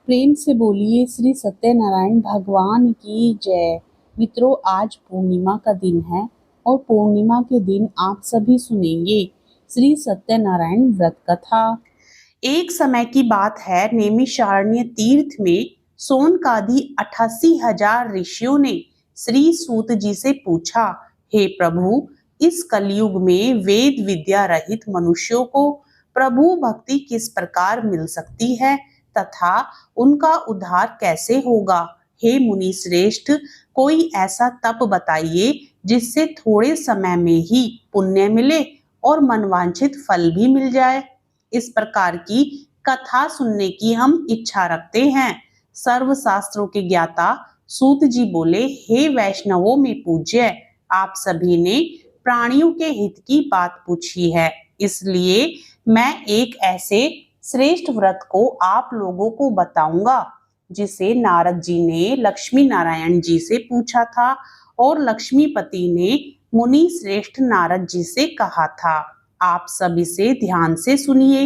प्रेम से बोलिए श्री सत्यनारायण भगवान की जय। मित्रों, आज पूर्णिमा का दिन है और पूर्णिमा के दिन आप सभी सुनेंगे श्री सत्यनारायण व्रत कथा। एक समय की बात है, नैमिषारण्य तीर्थ में सोनकादि 88,000 ऋषियों ने श्री सूत जी से पूछा, हे प्रभु, इस कलयुग में वेद विद्या रहित मनुष्यों को प्रभु भक्ति किस प्रकार मिल सकती है तथा उनका उद्धार कैसे होगा। हे मुनि श्रेष्ठ, कोई ऐसा तप बताइए जिससे थोड़े समय में ही पुण्य मिले और मनवांछित फल भी मिल जाए। इस प्रकार की कथा सुनने की हम इच्छा रखते हैं। सर्व शास्त्रों के ज्ञाता सूत जी बोले, हे वैष्णवों में पूज्य, आप सभी ने प्राणियों के हित की बात पूछी है, इसलिए मैं एक ऐसे श्रेष्ठ व्रत को आप लोगों को बताऊंगा जिसे नारद जी ने लक्ष्मी नारायण जी से पूछा था और लक्ष्मीपति ने मुनि श्रेष्ठ नारद जी से कहा था। आप सब इसे ध्यान से सुनिए।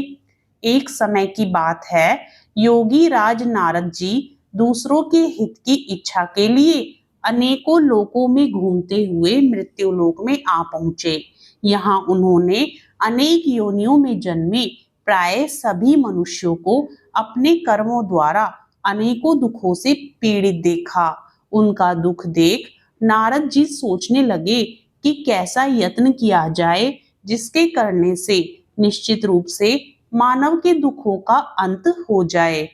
एक समय की बात है, योगी राज नारद जी दूसरों के हित की इच्छा के लिए अनेकों लोकों में घूमते हुए मृत्यु लोक में आ पहुंचे। यहाँ उन्होंने अनेक योनियों में जन्मे प्राय सभी मनुष्यों को अपने कर्मों द्वारा अनेकों दुखों से पीड़ित देखा। उनका दुख देख नारद जी सोचने लगे कि कैसा यत्न किया जाए जिसके करने से निश्चित रूप से मानव के दुखों का अंत हो जाए।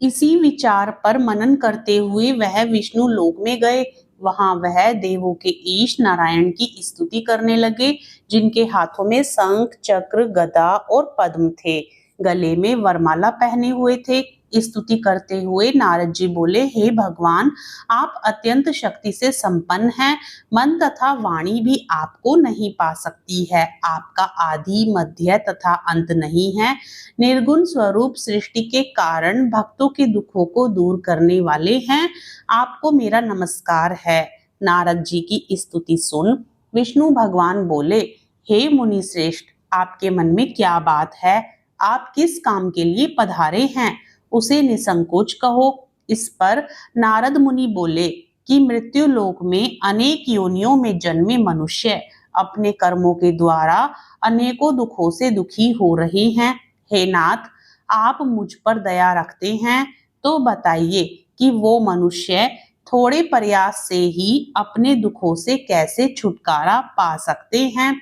इसी विचार पर मनन करते हुए वह विष्णु लोक में गए। वहां वह देवों के ईश नारायण की स्तुति करने लगे, जिनके हाथों में शंख, चक्र, गदा और पद्म थे। गले में वरमाला पहने हुए थे। स्तुति करते हुए नारद जी बोले, हे भगवान, आप अत्यंत शक्ति से संपन्न हैं। मन तथा वाणी भी आपको नहीं पा सकती है। आपका आदि, मध्य तथा अंत नहीं है। निर्गुण स्वरूप सृष्टि के कारण भक्तों के दुखों को दूर करने वाले हैं। आपको मेरा नमस्कार है। नारद जी की स्तुति सुन विष्णु भगवान बोले, हे मुनि श्रेष्ठ, आपके मन में क्या बात है? आप किस काम के लिए पधारे हैं, उसे निसंकोच कहो। इस पर नारद मुनि बोले कि मृत्यु लोक में अनेक योनियों में जन्मे मनुष्य अपने कर्मों के द्वारा अनेकों दुखों से दुखी हो रहे हैं। हे नाथ, आप मुझ पर दया रखते हैं तो बताइए कि वो मनुष्य थोड़े प्रयास से ही अपने दुखों से कैसे छुटकारा पा सकते हैं।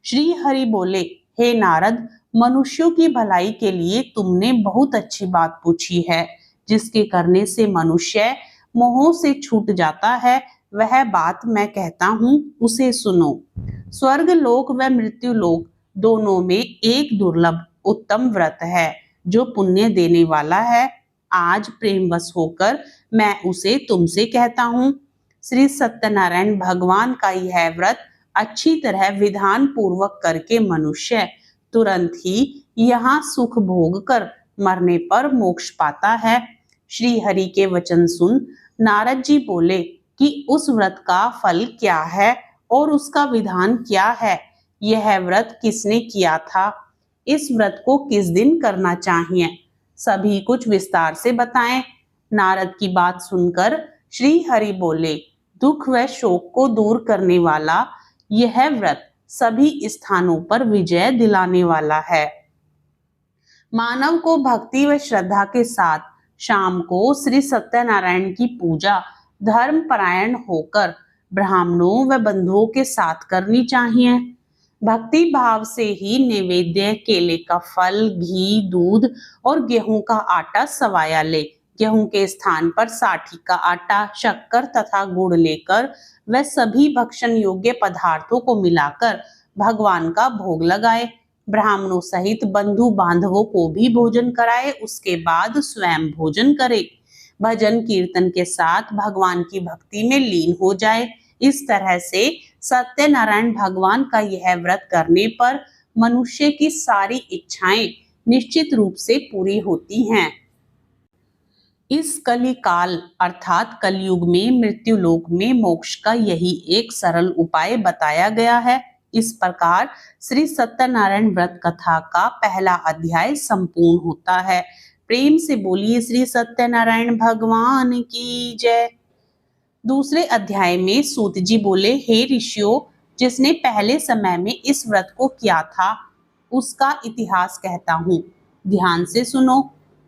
श्री हरि बोले, हे नारद, मनुष्यों की भलाई के लिए तुमने बहुत अच्छी बात पूछी है। जिसके करने से मनुष्य मोह से छूट जाता है, वह बात मैं कहता हूँ, उसे सुनो। स्वर्ग लोक व मृत्यु लोक दोनों में एक दुर्लभ उत्तम व्रत है जो पुण्य देने वाला है। आज प्रेमवश होकर मैं उसे तुमसे कहता हूँ। श्री सत्यनारायण भगवान का यह व्रत अच्छी तरह विधान पूर्वक करके मनुष्य तुरंत ही यहाँ सुख भोग कर मरने पर मोक्ष पाता है। श्री हरि के वचन सुन नारद जी बोले कि उस व्रत का फल क्या है और उसका विधान क्या है। यह व्रत किसने किया था? इस व्रत को किस दिन करना चाहिए? सभी कुछ विस्तार से बताएं। नारद की बात सुनकर श्री हरि बोले, दुख व शोक को दूर करने वाला यह व्रत सभी स्थानों पर विजय दिलाने वाला है। मानव को भक्ति व श्रद्धा के साथ शाम को श्री सत्यनारायण की पूजा धर्म परायण होकर ब्राह्मणों व बंधुओं के साथ करनी चाहिए। भक्ति भाव से ही नैवेद्य, केले का फल, घी, दूध और गेहूं का आटा सवाया ले। गेहूं के स्थान पर साठी का आटा, शक्कर तथा गुड़ लेकर वह सभी भक्षण योग्य पदार्थों को मिलाकर भगवान का भोग लगाए। ब्राह्मणों सहित बंधु बांधवों को भी भोजन कराए। उसके बाद स्वयं भोजन करे। भजन कीर्तन के साथ भगवान की भक्ति में लीन हो जाए। इस तरह से सत्यनारायण भगवान का यह व्रत करने पर मनुष्य की सारी इच्छाएं निश्चित रूप से पूरी होती हैं। इस कली काल अर्थात कलयुग में मृत्यु लोक में मोक्ष का यही एक सरल उपाय बताया गया है। इस प्रकार श्री सत्यनारायण व्रत कथा का पहला अध्याय संपूर्ण होता है। प्रेम से बोलिए श्री सत्यनारायण भगवान की जय। दूसरे अध्याय में सूत जी बोले, हे ऋषियों, जिसने पहले समय में इस व्रत को किया था उसका इतिहास कहता हूँ, ध्यान से सुनो।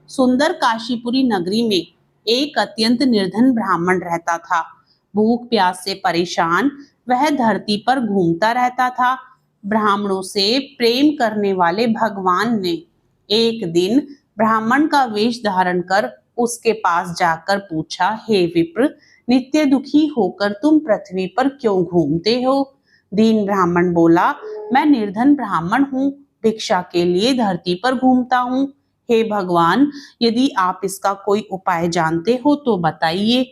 सुंदर काशीपुरी नगरी में एक अत्यंत निर्धन ब्राह्मण रहता था। भूख प्यास से परेशान वह धरती पर घूमता रहता था। ब्राह्मणों से प्रेम करने वाले भगवान ने एक दिन ब्राह्मण का वेश धारण कर उसके पास जाकर पूछा, हे विप्र, नित्य दुखी होकर तुम पृथ्वी पर क्यों घूमते हो? दीन ब्राह्मण बोला, मैं निर्धन ब्राह्मण हूँ, भिक्षा के लिए धरती पर घूमता हूँ। हे भगवान, यदि आप इसका कोई उपाय जानते हो तो बताइए।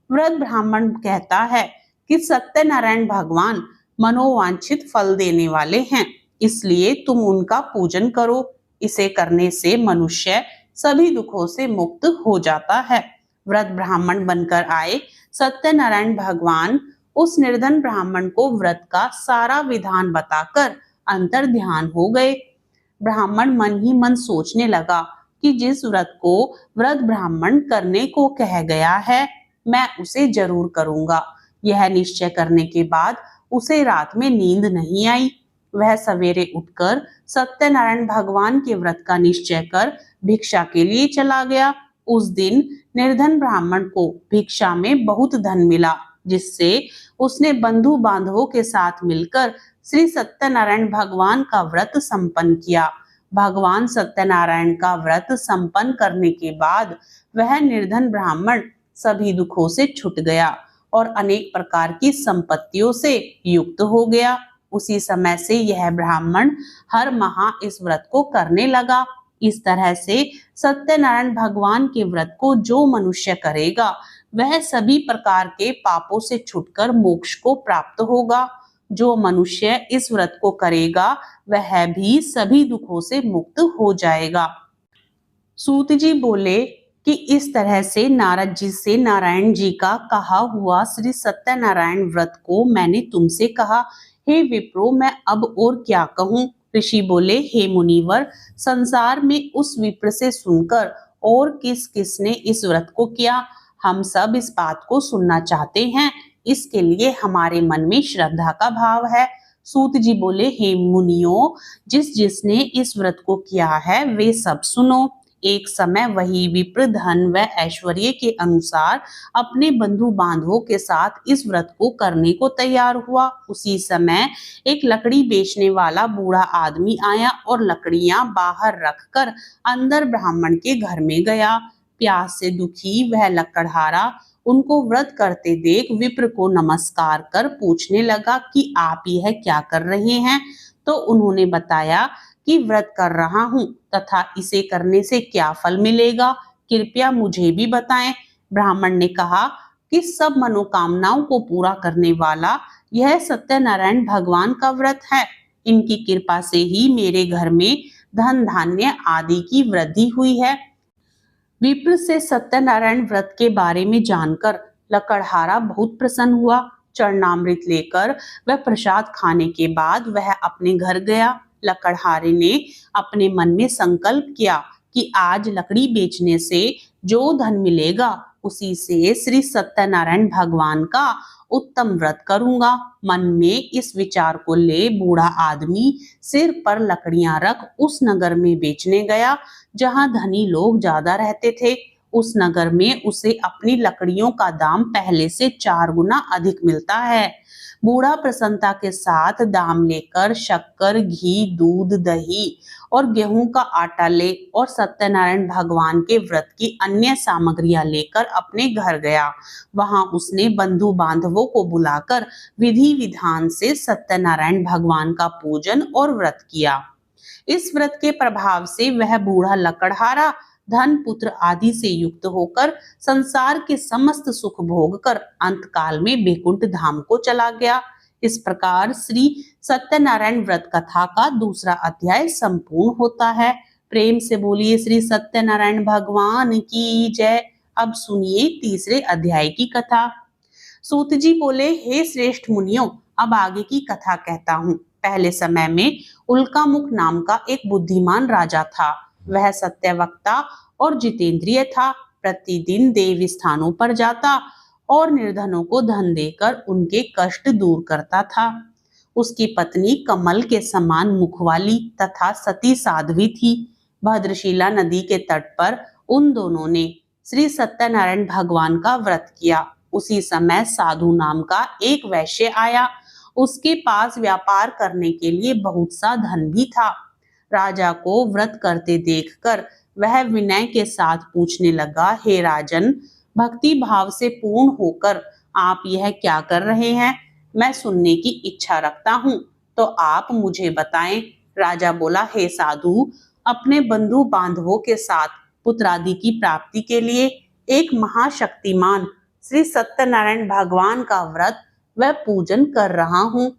वृद्ध ब्राह्मण कहता है कि सत्यनारायण भगवान मनोवांछित फल देने वाले हैं, इसलिए तुम उनका पूजन करो। इसे करने से मनुष्य सभी दुखों से मुक्त हो जाता है। वृद्ध ब्राह्मण बनकर आए सत्यनारायण भगवान उस निर्धन ब्राह्मण को व्रत का सारा विधान बताकर अंतर ध्यान हो गए। ब्राह्मण मन ही मन सोचने लगा कि जिस व्रत को वृद्ध ब्राह्मण करने को कह गया है, मैं उसे जरूर करूंगा। यह निश्चय करने के बाद उसे रात में नींद नहीं आई। वह सवेरे उठकर सत्यनारायण भगवान के व्रत का निश्चय कर भिक्षा के लिए चला गया। उस दिन निर्धन ब्राह्मण को भिक्षा में बहुत धन मिला, जिससे उसने बंधु बांधवों के साथ मिलकर श्री सत्यनारायण भगवान का व्रत संपन्न किया। भगवान सत्यनारायण का व्रत संपन्न करने के बाद वह निर्धन ब्राह्मण सभी दुखों से छूट गया और अनेक प्रकार की संपत्तियों से युक्त हो गया। उसी समय से यह ब्राह्मण हर माह इस व्रत को करने लगा। इस तरह से सत्यनारायण भगवान के व्रत को जो मनुष्य करेगा वह सभी प्रकार के पापों से छूटकर मोक्ष को प्राप्त होगा। जो मनुष्य इस व्रत को करेगा वह भी सभी दुखों से मुक्त हो जाएगा। सूत जी बोले कि इस तरह से नारद जी से नारायण जी का कहा हुआ श्री सत्यनारायण व्रत को मैंने तुमसे कहा। हे विप्रो, मैं अब और क्या कहूँ? ऋषि बोले, हे मुनिवर, संसार में उस विप्र से सुनकर और किस किसने इस व्रत को किया, हम सब इस बात को सुनना चाहते हैं। इसके लिए हमारे मन में श्रद्धा का भाव है। सूत जी बोले, हे मुनियों, जिसने इस व्रत को किया है वे सब सुनो। एक समय वही विप्र धन व ऐश्वर्य के अनुसार अपने बंधु बांधवों के साथ इस व्रत को करने को तैयार हुआ। उसी समय एक लकड़ी बेचने वाला बूढ़ा आदमी आया और लकड़ियां बाहर रखकर अंदर ब्राह्मण के घर में गया। प्यास से दुखी वह लकड़हारा उनको व्रत करते देख विप्र को नमस्कार कर पूछने लगा कि आप यह क्या कर रहे हैं? तो उन्होंने बताया कि व्रत कर रहा हूँ तथा इसे करने से क्या फल मिलेगा, कृपया मुझे भी बताएं। ब्राह्मण ने कहा कि सब मनोकामनाओं को पूरा करने वाला यह सत्यनारायण भगवान का व्रत है। इनकी कृपा से ही मेरे घर में धन धान्य आदि की वृद्धि हुई है। विप्र से सत्यनारायण व्रत के बारे में जानकर लकड़हारा बहुत प्रसन्न हुआ। चरणामृत लेकर वह प्रसाद खाने के बाद वह अपने घर गया। लकड़हारे ने अपने मन में संकल्प किया कि आज लकड़ी बेचने से जो धन मिलेगा उसी से श्री सत्यनारायण भगवान का उत्तम व्रत करूंगा। मन में इस विचार को ले बूढ़ा आदमी सिर पर लकड़ियां रख उस नगर में बेचने गया जहां धनी लोग ज्यादा रहते थे। उस नगर में उसे अपनी लकड़ियों का दाम पहले से 4 गुना अधिक मिलता है। बूढ़ा प्रसन्नता के साथ दाम लेकर शक्कर, घी, दूध, दही और गेहूं का आटा ले और सत्यनारायण भगवान के व्रत की अन्य सामग्रियां लेकर अपने घर गया। वहां उसने बंधु बांधवों को बुलाकर विधि विधान से सत्यनारायण भगवान का पूजन और व्रत किया। इस व्रत के प्रभाव से वह बूढ़ा लकड़हारा धन पुत्र आदि से युक्त होकर संसार के समस्त सुख भोग कर अंत काल में बैकुंठ धाम को चला गया। इस प्रकार श्री सत्यनारायण व्रत कथा का दूसरा अध्याय संपूर्ण होता है। प्रेम से बोलिए श्री सत्यनारायण भगवान की जय। अब सुनिए तीसरे अध्याय की कथा। सूत जी बोले, हे श्रेष्ठ मुनियों, अब आगे की कथा कहता हूँ। पहले समय में उल्कामुख नाम का एक बुद्धिमान राजा था। वह सत्यवक्ता और जितेंद्रिय था। प्रतिदिन देव स्थानों पर जाता और निर्धनों को धन देकर उनके कष्ट दूर करता था। उसकी पत्नी कमल के समान मुख वाली तथा सती साध्वी थी। भद्रशिला नदी के तट पर उन दोनों ने श्री सत्यनारायण भगवान का व्रत किया। उसी समय साधु नाम का एक वैश्य आया। उसके पास व्यापार करने के लिए बहुत सा धन भी था। राजा को व्रत करते देखकर वह विनय के साथ पूछने लगा, हे राजन, भक्ति भाव से पूर्ण होकर आप यह क्या कर रहे हैं? मैं सुनने की इच्छा रखता हूँ, तो आप मुझे बताएं। राजा बोला, हे साधु, अपने बंधु बांधवों के साथ पुत्रादि की प्राप्ति के लिए एक महाशक्तिमान श्री सत्यनारायण भगवान का व्रत व पूजन कर रहा हूँ।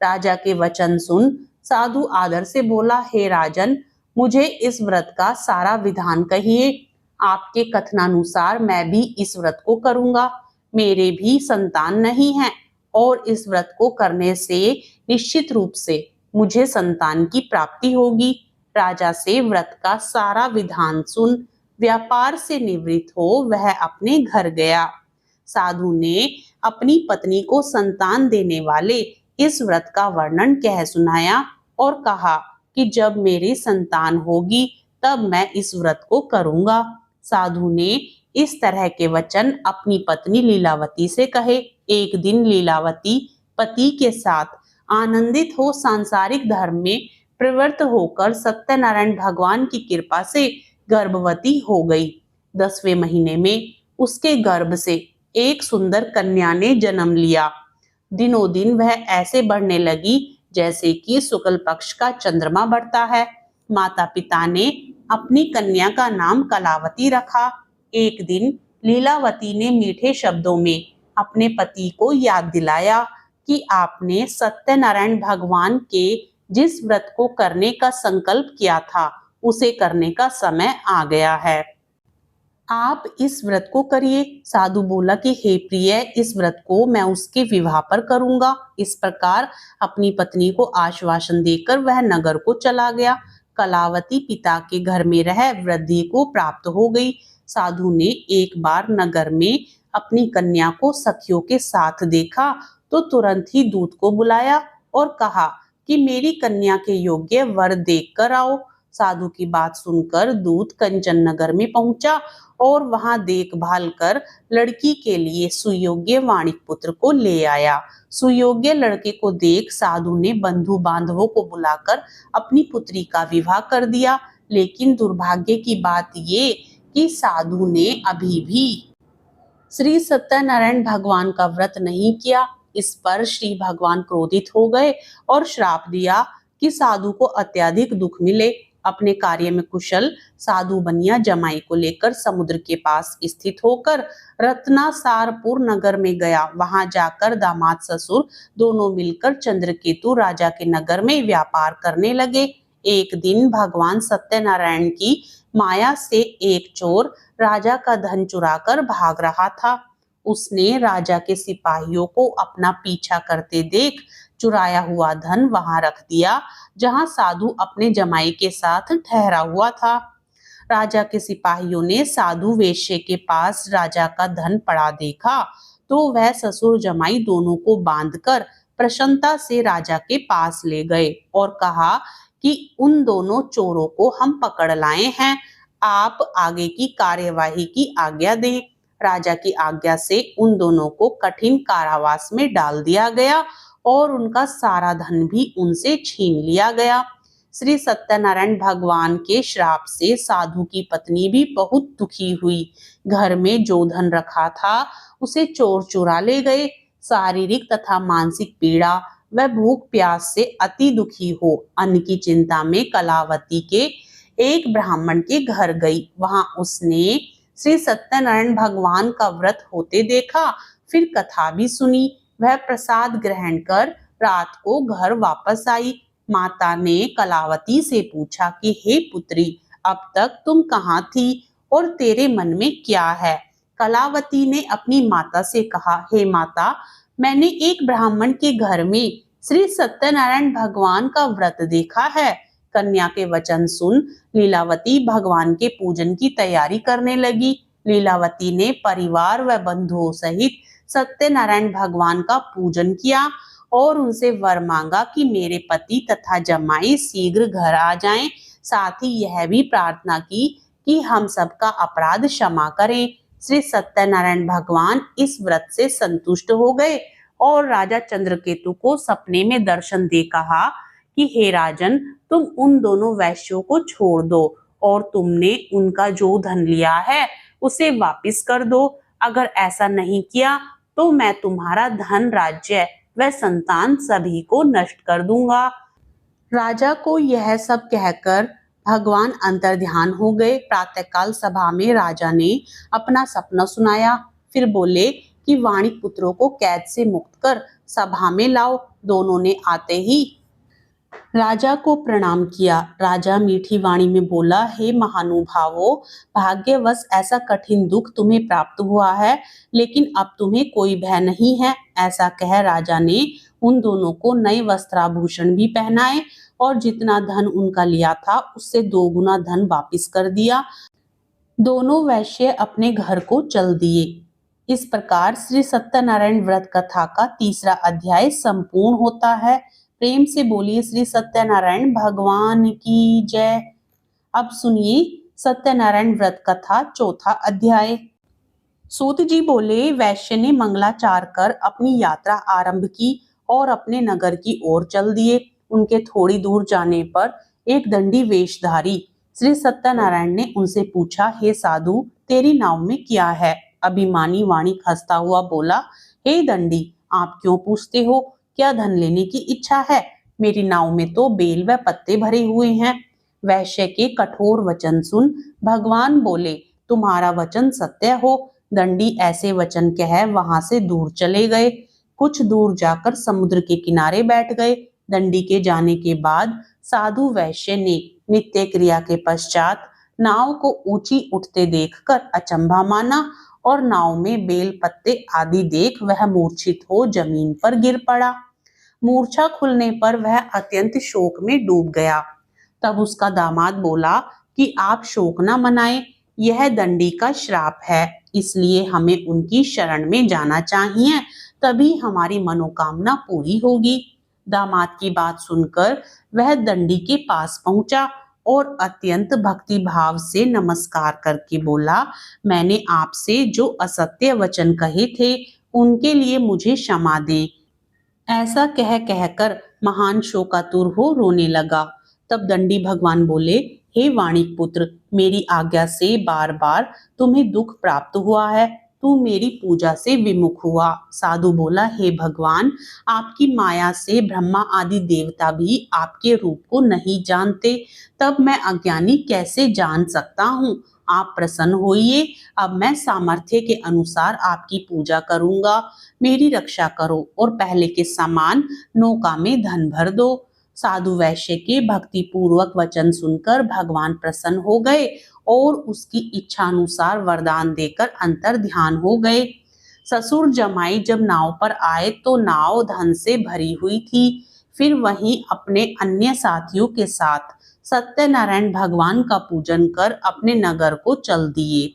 राजा के वचन सुन साधु आदर से बोला, हे राजन, मुझे इस व्रत का सारा विधान कहिए। आपके कथनानुसार मैं भी इस व्रत को करूंगा। मेरे भी संतान नहीं है और इस व्रत को करने से निश्चित रूप से मुझे संतान की प्राप्ति होगी। राजा से व्रत का सारा विधान सुन व्यापार से निवृत्त हो वह अपने घर गया। साधु ने अपनी पत्नी को संतान देने वाले इस व्रत का वर्णन कह सुनाया और कहा कि जब मेरी संतान होगी तब मैं इस व्रत को करूंगा। साधु ने इस तरह के वचन अपनी पत्नी लीलावती से कहे। एक दिन लीलावती पति के साथ आनंदित हो सांसारिक धर्म में प्रवृत्त होकर सत्यनारायण भगवान की कृपा से गर्भवती हो गई। 10वें महीने में उसके गर्भ से एक सुंदर कन्या ने जन्म लिया। दिनों दिन वह ऐसे बढ़ने लगी जैसे कि शुक्ल पक्ष का चंद्रमा बढ़ता है। माता पिता ने अपनी कन्या का नाम कलावती रखा। एक दिन लीलावती ने मीठे शब्दों में अपने पति को याद दिलाया कि आपने सत्यनारायण भगवान के जिस व्रत को करने का संकल्प किया था उसे करने का समय आ गया है। आप इस व्रत को करिए। साधु बोला कि हे प्रिय, इस व्रत को मैं उसके विवाह पर करूंगा। इस प्रकार अपनी पत्नी को आश्वासन देकर वह नगर को चला गया। कलावती पिता के घर में रह वृद्धि को प्राप्त हो गई। साधु ने एक बार नगर में अपनी कन्या को सखियों के साथ देखा तो तुरंत ही दूत को बुलाया और कहा कि मेरी कन्या के योग्य वर देख कर आओ। साधु की बात सुनकर दूत कंचन नगर में पहुंचा और वहां देखभाल कर लड़की के लिए सुयोग्य वाणिक पुत्र को ले आया। सुयोग्य लड़के को देख साधु ने बंधु बांधवों को बुलाकर अपनी पुत्री का विवाह कर दिया। लेकिन दुर्भाग्य की बात ये कि साधु ने अभी भी श्री सत्यनारायण भगवान का व्रत नहीं किया। इस पर श्री भगवान क्रोधित हो गए और श्राप दिया कि साधु को अत्यधिक दुख मिले। अपने कार्य में कुशल साधु बनिया जमाई को लेकर समुद्र के पास स्थित होकर रत्नासारपुर नगर में गया। वहां जाकर दामाद ससुर दोनों मिलकर चंद्रकेतु राजा के नगर में व्यापार करने लगे। एक दिन भगवान सत्यनारायण की माया से एक चोर राजा का धन चुराकर भाग रहा था। उसने राजा के सिपाहियों को अपना पीछा करते देख चुराया हुआ धन वहां रख दिया जहां साधु अपने जमाई के साथ ठहरा हुआ था। राजा के सिपाहियों ने साधु वेश्य के पास राजा का धन पड़ा देखा तो वह ससुर जमाई दोनों को बांधकर प्रसन्नता से राजा के पास ले गए और कहा कि उन दोनों चोरों को हम पकड़ लाए हैं, आप आगे की कार्यवाही की आज्ञा दें। राजा की आज्ञा से उन दोनों को कठिन कारावास में डाल दिया गया और उनका सारा धन भी उनसे छीन लिया गया। श्री सत्यनारायण भगवान के श्राप से साधु की पत्नी भी बहुत दुखी हुई। घर में जो धन रखा था उसे चोर चुरा ले गए। शारीरिक तथा मानसिक पीड़ा व भूख प्यास से अति दुखी हो अन्न की चिंता में कलावती के एक ब्राह्मण के घर गई। वहां उसने श्री सत्यनारायण भगवान का व्रत होते देखा, फिर कथा भी सुनी। वह प्रसाद ग्रहण कर रात को घर वापस आई। माता ने कलावती से पूछा कि हे पुत्री, अब तक तुम कहाँ थी और तेरे मन में क्या है? कलावती ने अपनी माता से कहा, हे माता, मैंने एक ब्राह्मण के घर में श्री सत्यनारायण भगवान का व्रत देखा है। कन्या के वचन सुन लीलावती भगवान के पूजन की तैयारी करने लगी। लीलावती ने परिवार व बंधुओं सहित सत्यनारायण भगवान का पूजन किया और उनसे वर मांगा कि मेरे पति तथा जमाई शीघ्र घर आ जाएं। साथ ही यह भी प्रार्थना की कि हम सबका अपराध क्षमा करें। श्री सत्यनारायण भगवान इस व्रत से संतुष्ट हो गए और राजा चंद्रकेतु को सपने में दर्शन दे कहा कि हे राजन, तुम उन दोनों वैश्यों को छोड़ दो और तुमने उनका जो धन लिया है उसे वापस कर दो। अगर ऐसा नहीं किया तो मैं तुम्हारा धन, राज्य व संतान सभी को नष्ट कर दूंगा। राजा को यह सब कहकर भगवान अंतर्ध्यान हो गए। प्रातःकाल सभा में राजा ने अपना सपना सुनाया। फिर बोले कि वाणिक पुत्रों को कैद से मुक्त कर सभा में लाओ। दोनों ने आते ही राजा को प्रणाम किया। राजा मीठी वाणी में बोला, हे महानुभावों, भाग्यवश ऐसा कठिन दुख तुम्हें प्राप्त हुआ है, लेकिन अब तुम्हें कोई भय नहीं है। ऐसा कह राजा ने उन दोनों को नए वस्त्राभूषण भी पहनाए और जितना धन उनका लिया था उससे 2 गुना धन वापस कर दिया। दोनों वैश्य अपने घर को चल दिए। इस प्रकार श्री सत्यनारायण व्रत कथा का 3रा अध्याय संपूर्ण होता है। प्रेम से बोलिए श्री सत्यनारायण भगवान की जय। अब सुनिए सत्यनारायण व्रत कथा 4था अध्याय। सूत जी बोले, वैश्य ने मंगलाचार कर अपनी यात्रा आरंभ की और अपने नगर की ओर चल दिए। उनके थोड़ी दूर जाने पर एक दंडी वेशधारी श्री सत्यनारायण ने उनसे पूछा, हे साधु, तेरी नाव में क्या है? अभिमानी वाणिक हंसता हुआ बोला, हे दंडी, आप क्यों पूछते हो? क्या धन लेने की इच्छा है? मेरी नाव में तो बेल व पत्ते भरे हुए हैं। वैश्य के कठोर वचन सुन भगवान बोले, तुम्हारा वचन सत्य हो। दंडी ऐसे वचन कह वहां से दूर चले गए। कुछ दूर जाकर समुद्र के किनारे बैठ गए। दंडी के जाने के बाद साधु वैश्य ने नित्य क्रिया के पश्चात नाव को ऊंची उठते देखकर अचंभा माना और नाव में बेल पत्ते आदि देख वह मूर्छित हो जमीन पर गिर पड़ा। मूर्छा खुलने पर वह अत्यंत शोक में डूब गया। तब उसका दामाद बोला कि आप शोक न मनाएं, यह दंडी का श्राप है, इसलिए हमें उनकी शरण में जाना चाहिए, तभी हमारी मनोकामना पूरी होगी। दामाद की बात सुनकर वह दंडी के पास पहुंचा और अत्यंत भक्ति भाव से नमस्कार करके बोला, मैंने आपसे जो असत्य वचन कहे थे उनके लिए मुझे क्षमा दें। ऐसा कह कहकर महान शोकातुर हो रोने लगा। तब दंडी भगवान बोले, हे वाणिक पुत्र, मेरी आज्ञा से बार बार तुम्हें दुख प्राप्त हुआ है, तू मेरी पूजा से विमुख हुआ। साधु बोला, हे भगवान, आपकी माया से ब्रह्मा आदि देवता भी आपके रूप को नहीं जानते, तब मैं अज्ञानी कैसे जान सकता हूँ? आप प्रसन्न होइए, अब मैं सामर्थ्य के अनुसार आपकी पूजा करूंगा। मेरी रक्षा करो और पहले के समान नौका में धन भर दो। साधु वैश्य के भक्ति पूर्वक वचन सुनकर भगवान प्रसन्न हो गए और उसकी इच्छा अनुसार वरदान देकर अंतर ध्यान हो गए। ससुर जमाई जब नाव पर आए तो नाव धन से भरी हुई थी। फिर वहीं अपने अन्य साथियों के साथ सत्यनारायण भगवान का पूजन कर अपने नगर को चल दिए।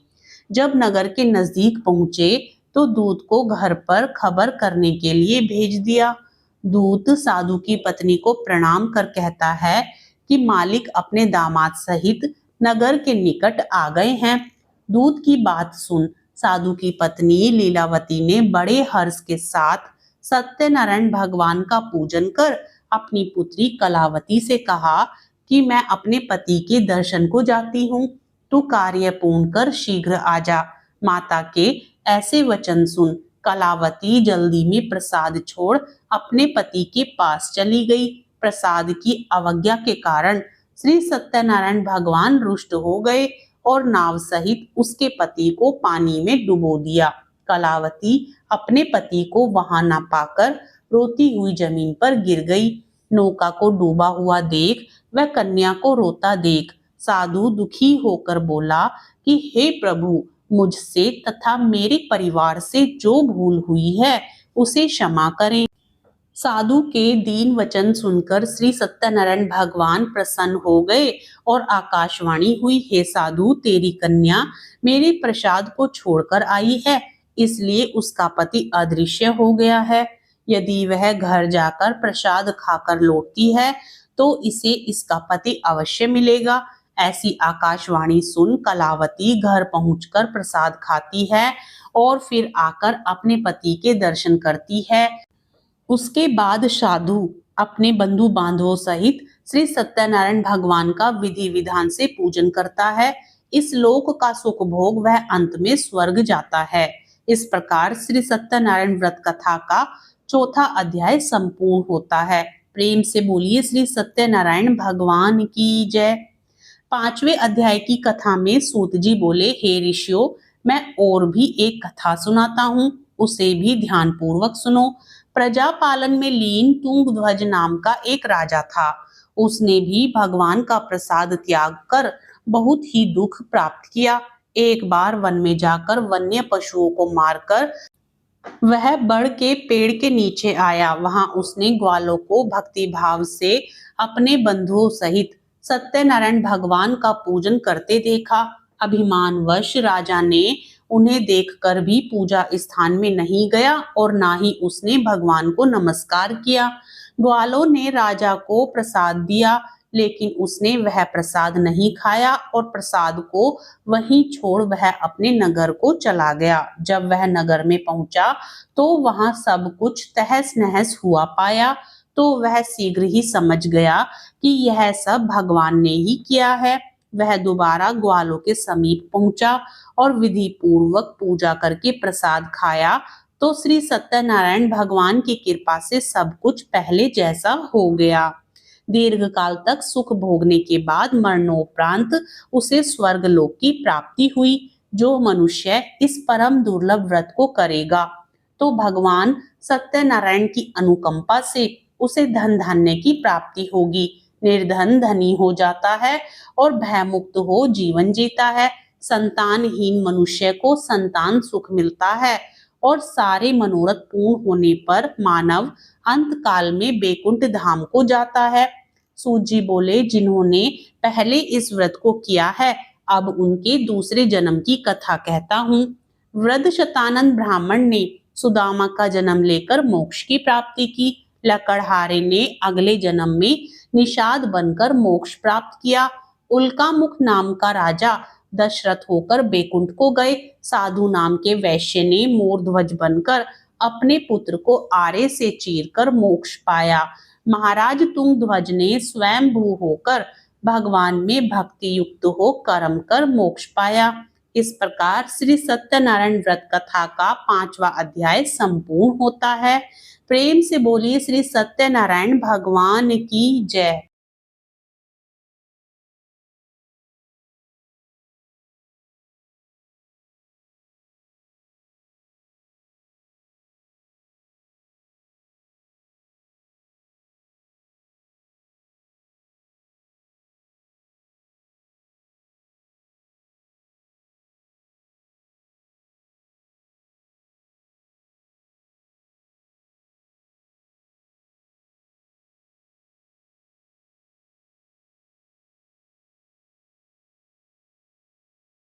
जब नगर के नजदीक पहुंचे तो दूत को घर पर खबर करने के लिए भेज दिया। दूत साधु की पत्नी को प्रणाम कर कहता है कि मालिक अपने दामाद सहित नगर के निकट आ गए हैं। दूत की बात सुन साधु की पत्नी लीलावती ने बड़े हर्ष के साथ सत्यनारायण भगवान का पूजन कर अपनी पुत्री कलावती से कहा कि मैं अपने पति के दर्शन को जाती हूँ, तू कार्य पूर्ण कर शीघ्र आ जा। माता के ऐसे वचन सुन कलावती जल्दी में प्रसाद छोड़ अपने पति के पास चली गई। प्रसाद की अवज्ञा के कारण श्री सत्यनारायण भगवान रुष्ट हो गए और नाव सहित उसके पति को पानी में डुबो दिया। कलावती अपने पति को वहां न पाकर रोती हुई जमीन पर गिर गई। नौका को डूबा हुआ देख वह कन्या को रोता देख साधु दुखी होकर बोला कि हे प्रभु, मुझसे तथा मेरे परिवार से जो भूल हुई है उसे क्षमा करें। साधु के दीन वचन सुनकर श्री सत्यनारायण भगवान प्रसन्न हो गए और आकाशवाणी हुई, हे साधु, तेरी कन्या मेरे प्रसाद को छोड़कर आई है, इसलिए उसका पति अदृश्य हो गया है। यदि वह घर जाकर प्रसाद खाकर लौटती है तो इसे इसका पति अवश्य मिलेगा। ऐसी आकाशवाणी सुन कलावती घर पहुंचकर प्रसाद खाती है और फिर आकर अपने पति के दर्शन करती है। उसके बाद साधु अपने बंधु बांधवों सहित श्री सत्यनारायण भगवान का विधि विधान से पूजन करता है। इस लोक का सुख भोग वह अंत में स्वर्ग जाता है। इस प्रकार श्री सत्यनारायण व्रत कथा का चौथा अध्याय संपूर्ण होता है। प्रेम से बोलिए श्री सत्यनारायण भगवान की जय। पांचवें अध्याय की कथा में सूत जी बोले, हे ऋषियों, मैं और भी एक कथा सुनाता हूँ, उसे भी ध्यान पूर्वक सुनो। प्रजा पालन में लीन तुंगध्वज नाम का एक राजा था। उसने भी भगवान का प्रसाद त्याग कर बहुत ही दुख प्राप्त किया। एक बार वन में जाकर वन्य पशुओं को मारकर वह बड़ के पेड़ के नीचे आया। वहां उसने ग्वालों को भक्ति भाव से अपने बंधुओं सहित सत्यनारायण भगवान का पूजन करते देखा। अभिमानवश राजा ने उन्हें देखकर भी पूजा स्थान में नहीं गया और ना ही उसने भगवान को नमस्कार किया। ग्वालों ने राजा को प्रसाद दिया, लेकिन उसने वह प्रसाद नहीं खाया और प्रसाद को वहीं छोड़ वह अपने नगर को चला गया। जब वह नगर में पहुंचा तो वहां सब कुछ तहस नहस हुआ पाया, तो वह शीघ्र ही समझ गया कि यह सब भगवान ने ही किया है। वह दोबारा ग्वालों के समीप पहुंचा और विधि पूर्वक पूजा करके प्रसाद खाया, तो श्री सत्यनारायण भगवान की कृपा से सब कुछ पहले जैसा हो गया। दीर्घ काल तक सुख भोगने के बाद मरणोपरांत उसे स्वर्ग लोक की प्राप्ति हुई। जो मनुष्य इस परम दुर्लभ व्रत को करेगा तो भगवान सत्यनारायण की अनुकंपा से उसे धन धान्य की प्राप्ति होगी। निर्धन धनी हो जाता है और भयमुक्त हो जीवन जीता है। संतानहीन मनुष्य को संतान सुख मिलता है और सारे मनोरथ पूर्ण होने पर मानव अंत काल में बैकुंठ धाम को जाता है। सूत जी बोले, जिन्होंने पहले इस व्रत को किया है, अब उनके दूसरे जन्म की कथा कहता हूँ। वृद्ध शतानंद ब्राह्मण ने सुदामा का जन्म लेकर मोक्ष की प्राप्ति की। लकड़हारे ने अगले जन्म में निषाद बनकर मोक्ष प्राप्त किया। उल्कामुख नाम का राजा दशरथ होकर बैकुंठ को गए। साधु नाम के वैश्य ने मोरध्वज बनकर अपने पुत्र को आरे से चीरकर मोक्ष पाया। महाराज तुंगध्वज ने स्वयं भू होकर भगवान में भक्ति युक्त हो कर्म कर मोक्ष पाया। इस प्रकार श्री सत्यनारायण व्रत कथा का पांचवा अध्याय संपूर्ण होता है। प्रेम से बोलिए श्री सत्यनारायण भगवान की जय।